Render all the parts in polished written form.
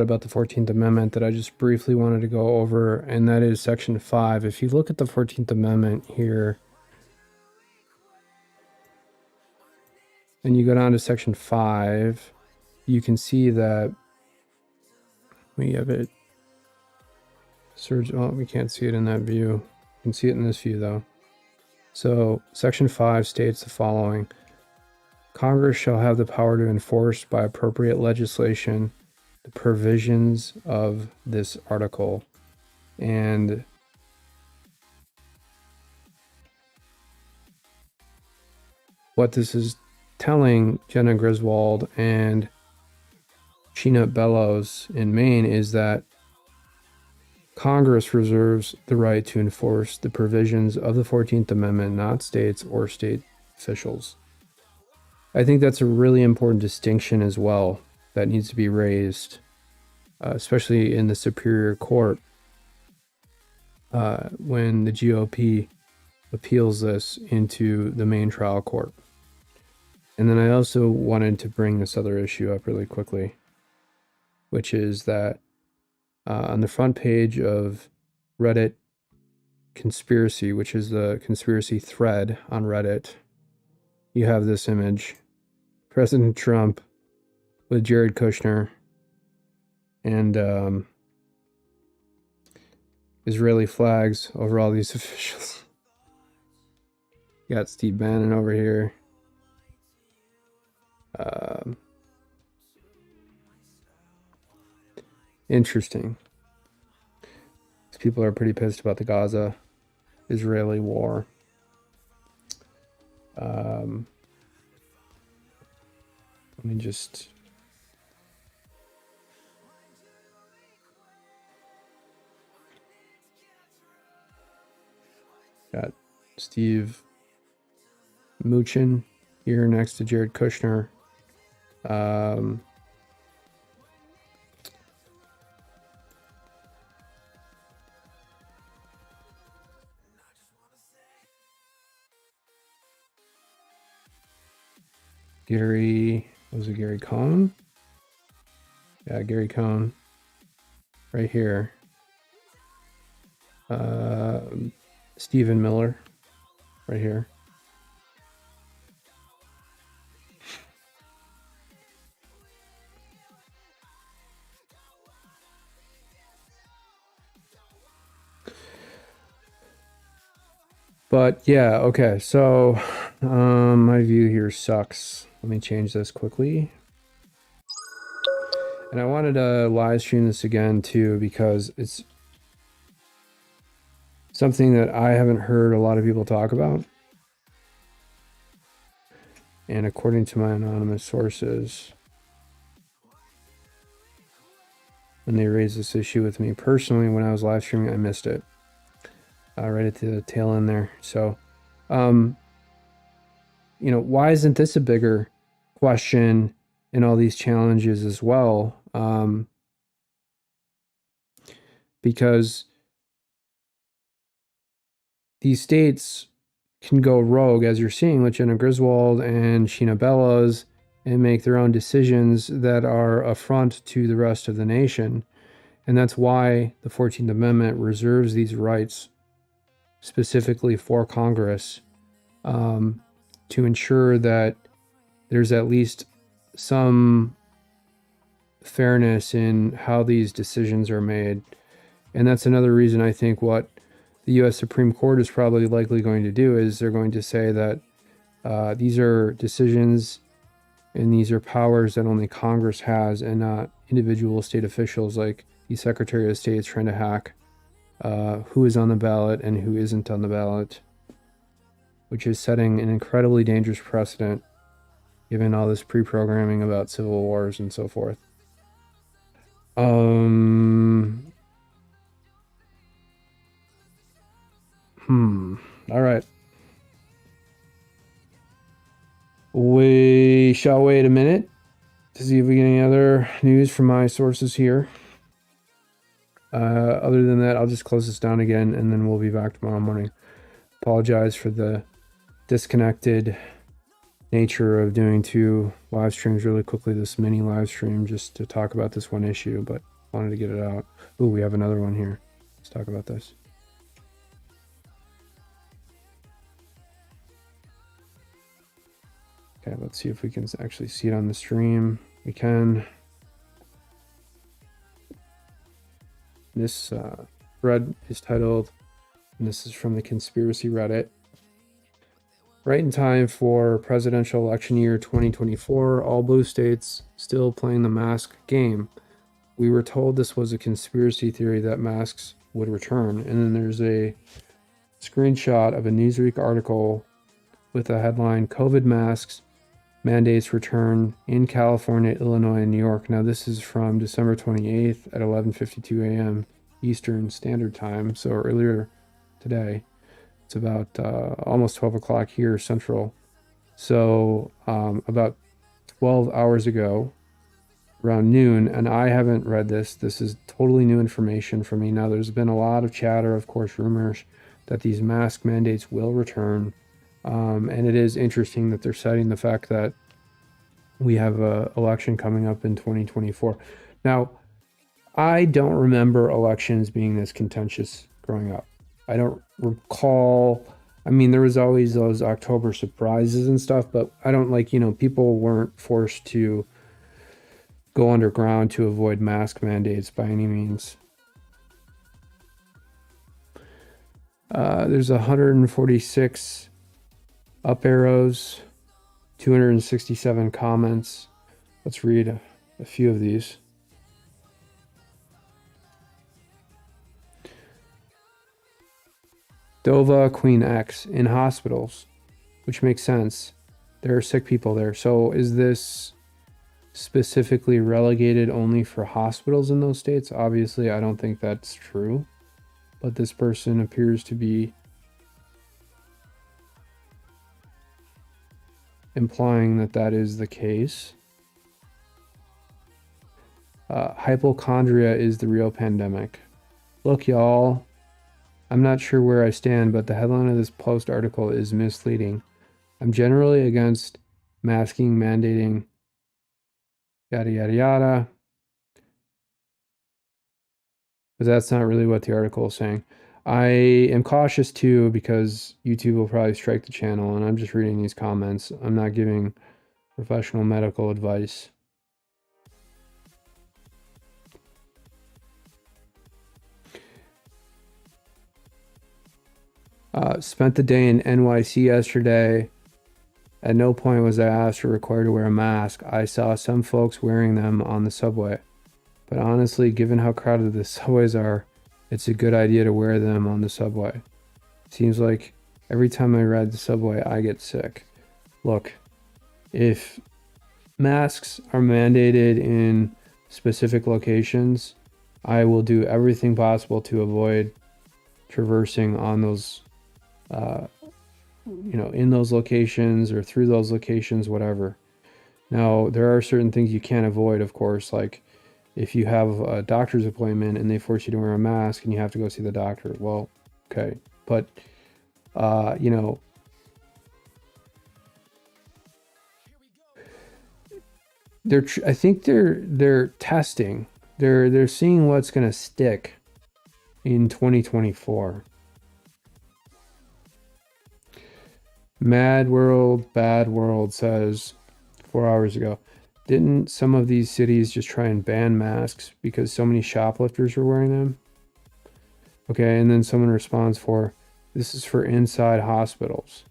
about the 14th Amendment that I just briefly wanted to go over, and that is Section 5. If you look at the 14th Amendment here, and you go down to Section 5, you can see that we have it surge. Oh, we can't see it in that view. You can see it in this view, though. So, Section 5 states the following: Congress shall have the power to enforce by appropriate legislation the provisions of this article. And what this is telling Jenna Griswold and Sheena Bellows in Maine is that Congress reserves the right to enforce the provisions of the 14th Amendment, not states or state officials. I think that's a really important distinction as well that needs to be raised, especially in the Superior Court, when the GOP appeals this into the main trial court. And then I also wanted to bring this other issue up really quickly, which is that on the front page of Reddit Conspiracy, which is the conspiracy thread on Reddit, you have this image: President Trump with Jared Kushner and Israeli flags over all these officials. You got Steve Bannon over here. Interesting. These people are pretty pissed about the Gaza-Israeli war. Let me just... Got Steve Mnuchin here next to Jared Kushner. Was it Gary Cohn? Yeah, Gary Cohn. Right here. Stephen Miller. Right here. But yeah, okay, so my view here sucks. Let me change this quickly. And I wanted to live stream this again too, because it's something that I haven't heard a lot of people talk about. And according to my anonymous sources, when they raised this issue with me personally when I was live streaming, I missed it. Right at the tail end there. So, why isn't this a bigger question in all these challenges as well? Because these states can go rogue, as you're seeing with Jenna Griswold and Sheena Bellows, and make their own decisions that are affront to the rest of the nation. And that's why the 14th Amendment reserves these rights specifically for Congress, to ensure that there's at least some fairness in how these decisions are made. And that's another reason I think what the U.S. Supreme Court is probably likely going to do is they're going to say that these are decisions and these are powers that only Congress has and not individual state officials like the Secretary of State is trying to hack who is on the ballot and who isn't on the ballot, which is setting an incredibly dangerous precedent given all this pre-programming about civil wars and so forth. All right. We shall wait a minute to see if we get any other news from my sources here. Other than that, I'll just close this down again and then we'll be back tomorrow morning. Apologize for the disconnected nature of doing two live streams really quickly, this mini live stream, just to talk about this one issue, but wanted to get it out. Ooh, we have another one here. Let's talk about this. Okay, let's see if we can actually see it on the stream. We can. This thread is titled, and this is from the Conspiracy Reddit. Right in time for presidential election year 2024, all blue states still playing the mask game. We were told this was a conspiracy theory that masks would return. And then there's a screenshot of a Newsweek article with the headline, COVID masks mandates return in California, Illinois, and New York. Now this is from December 28th at 11:52 a.m. Eastern Standard Time, so earlier today. It's about almost 12 o'clock here Central. So about 12 hours ago, around noon, and I haven't read this. This is totally new information for me. Now, there's been a lot of chatter, of course, rumors that these mask mandates will return. And it is interesting that they're citing the fact that we have an election coming up in 2024. Now, I don't remember elections being this contentious growing up. I don't recall. I mean, there was always those October surprises and stuff, but I don't people weren't forced to go underground to avoid mask mandates by any means. There's 146 up arrows, 267 comments. Let's read a few of these. Dova Queen X in hospitals, which makes sense. There are sick people there. So is this specifically relegated only for hospitals in those states? Obviously, I don't think that's true. But this person appears to be implying that that is the case. Hypochondria is the real pandemic. Look, y'all, I'm not sure where I stand, but the headline of this post article is misleading. I'm generally against masking, mandating, yada, yada, yada. But that's not really what the article is saying. I am cautious too because YouTube will probably strike the channel, and I'm just reading these comments. I'm not giving professional medical advice. Spent the day in NYC yesterday. At no point was I asked or required to wear a mask. I saw some folks wearing them on the subway. But honestly, given how crowded the subways are, it's a good idea to wear them on the subway. Seems like every time I ride the subway, I get sick. Look, if masks are mandated in specific locations, I will do everything possible to avoid traversing on those, in those locations or through those locations, whatever. Now, there are certain things you can't avoid, of course, like if you have a doctor's appointment and they force you to wear a mask and you have to go see the doctor. Well, okay. But, I think they're testing. They're seeing what's going to stick in 2024. Mad World, Bad World says 4 hours ago, didn't some of these cities just try and ban masks because so many shoplifters were wearing them? Okay, and then someone responds this is for inside hospitals,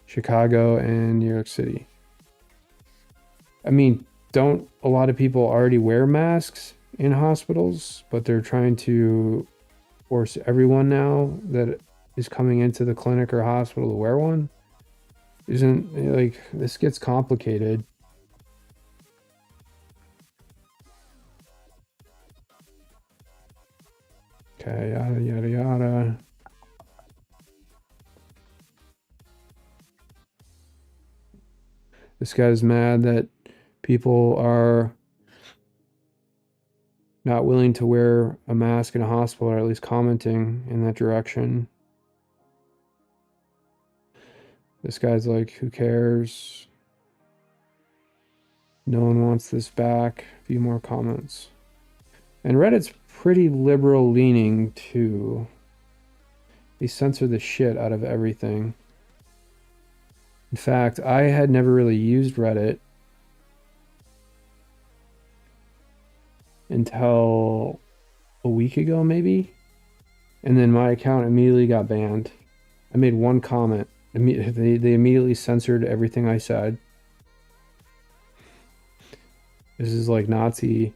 Chicago and New York City. I mean, don't a lot of people already wear masks in hospitals, but they're trying to force everyone now that is coming into the clinic or hospital to wear one? Isn't, this gets complicated. Okay, yada, yada, yada. This guy's mad that people are not willing to wear a mask in a hospital, or at least commenting in that direction. This guy's like, who cares? No one wants this back. A few more comments. And Reddit's pretty liberal leaning too. They censor the shit out of everything. In fact, I had never really used Reddit until a week ago, maybe. And then my account immediately got banned. I made one comment. They immediately censored everything I said. This is like Nazi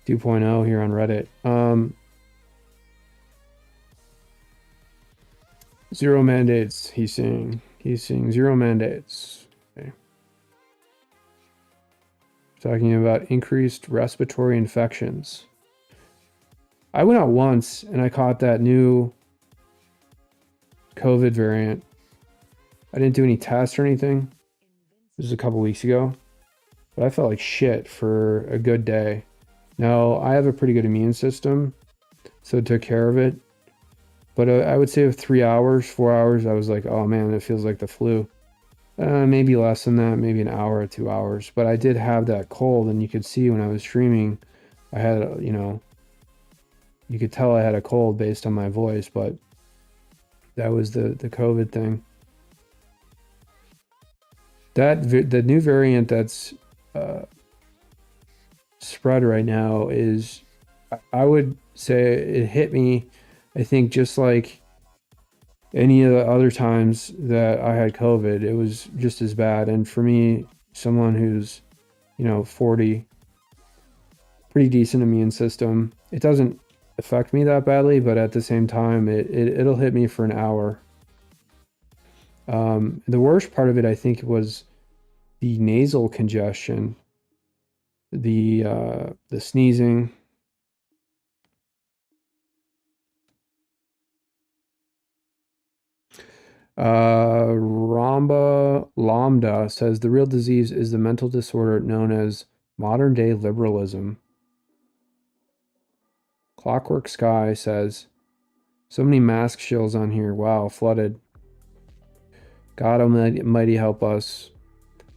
2.0 here on Reddit. Zero mandates, he's saying. He's saying zero mandates. Okay. Talking about increased respiratory infections. I went out once and I caught that new COVID variant. I didn't do any tests or anything. This was a couple weeks ago. But I felt like shit for a good day. Now, I have a pretty good immune system, so it took care of it. But I would say 3 hours, 4 hours, I was like, oh man, it feels like the flu. Maybe less than that, maybe an hour or 2 hours. But I did have that cold, and you could see when I was streaming, I had, you could tell I had a cold based on my voice, but that was the COVID thing. The new variant that's spread right now is, I would say it hit me, I think, just like any of the other times that I had COVID. It was just as bad. And for me, someone who's 40, pretty decent immune system, it doesn't affect me that badly, but at the same time it'll hit me for an hour. The worst part of it, I think, was the nasal congestion, the sneezing. Ramba Lambda says the real disease is the mental disorder known as modern day liberalism. Clockwork Sky says, so many mask shills on here. Wow, flooded. God almighty help us.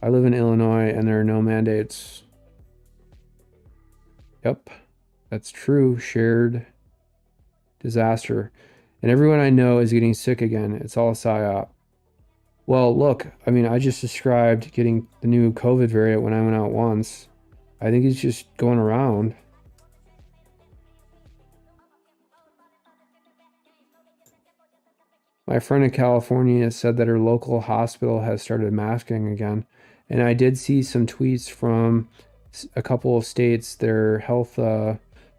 I live in Illinois and there are no mandates. Yep, that's true. Shared disaster. And everyone I know is getting sick again. It's all a psyop. Well, look, I mean, I just described getting the new COVID variant when I went out once. I think it's just going around. My friend in California said that her local hospital has started masking again. And I did see some tweets from a couple of states, their health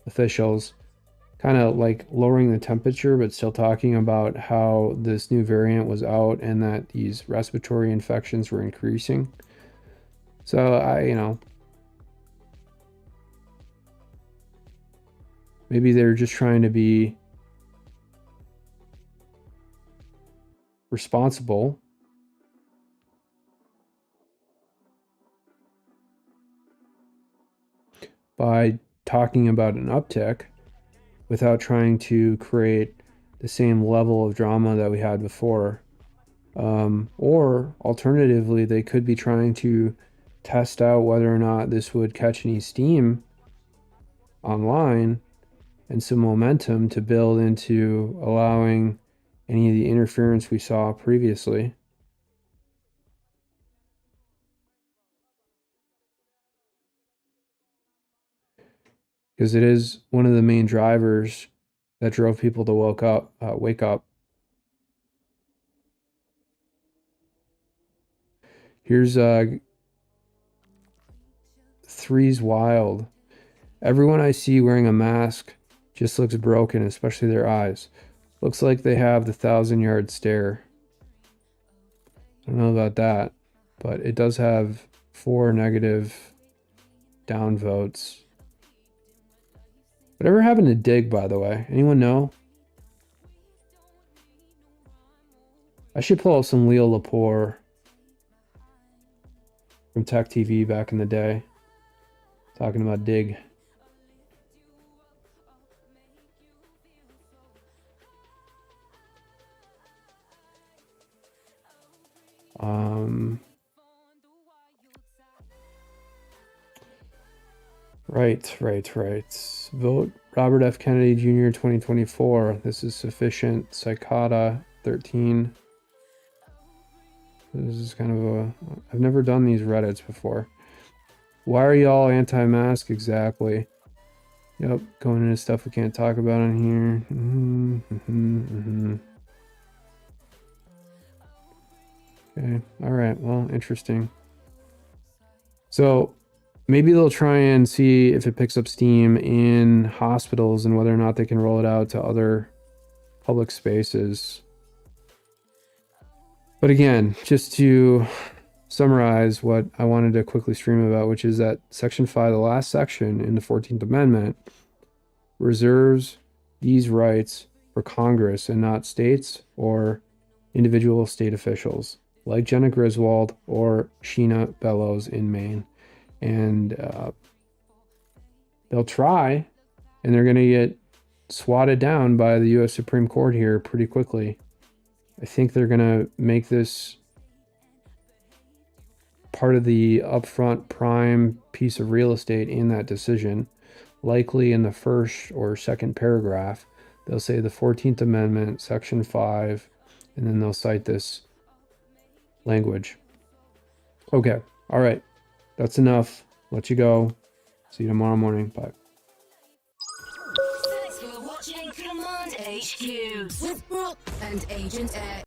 officials, kind of like lowering the temperature, but still talking about how this new variant was out and that these respiratory infections were increasing. So maybe they're just trying to be responsible. By talking about an uptick without trying to create the same level of drama that we had before. Or alternatively, they could be trying to test out whether or not this would catch any steam online and some momentum to build into allowing any of the interference we saw previously. Because it is one of the main drivers that drove people to wake up. Here's Three's Wild. Everyone I see wearing a mask just looks broken, especially their eyes. Looks like they have the 1,000-yard stare. I don't know about that, but it does have 4 negative down votes. Whatever happened to Dig, by the way? Anyone know? I should pull up some Leo Laporte from Tech TV back in the day, talking about Dig. Right. Vote Robert F. Kennedy Jr. 2024. This is sufficient. Psychota 13. This is kind of a... I've never done these Reddits before. Why are y'all anti-mask exactly? Yep, going into stuff we can't talk about on here. Okay, alright, well, interesting. So, maybe they'll try and see if it picks up steam in hospitals and whether or not they can roll it out to other public spaces. But again, just to summarize what I wanted to quickly stream about, which is that Section 5, the last section in the 14th Amendment, reserves these rights for Congress and not states or individual state officials like Jenna Griswold or Sheena Bellows in Maine. And they'll try, and they're going to get swatted down by the U.S. Supreme Court here pretty quickly. I think they're going to make this part of the upfront prime piece of real estate in that decision. Likely in the first or second paragraph, they'll say the 14th Amendment, Section 5, and then they'll cite this language. Okay, all right. That's enough. Let you go. See you tomorrow morning. Bye. Thanks for watching Command HQ with Brooke and Agent X.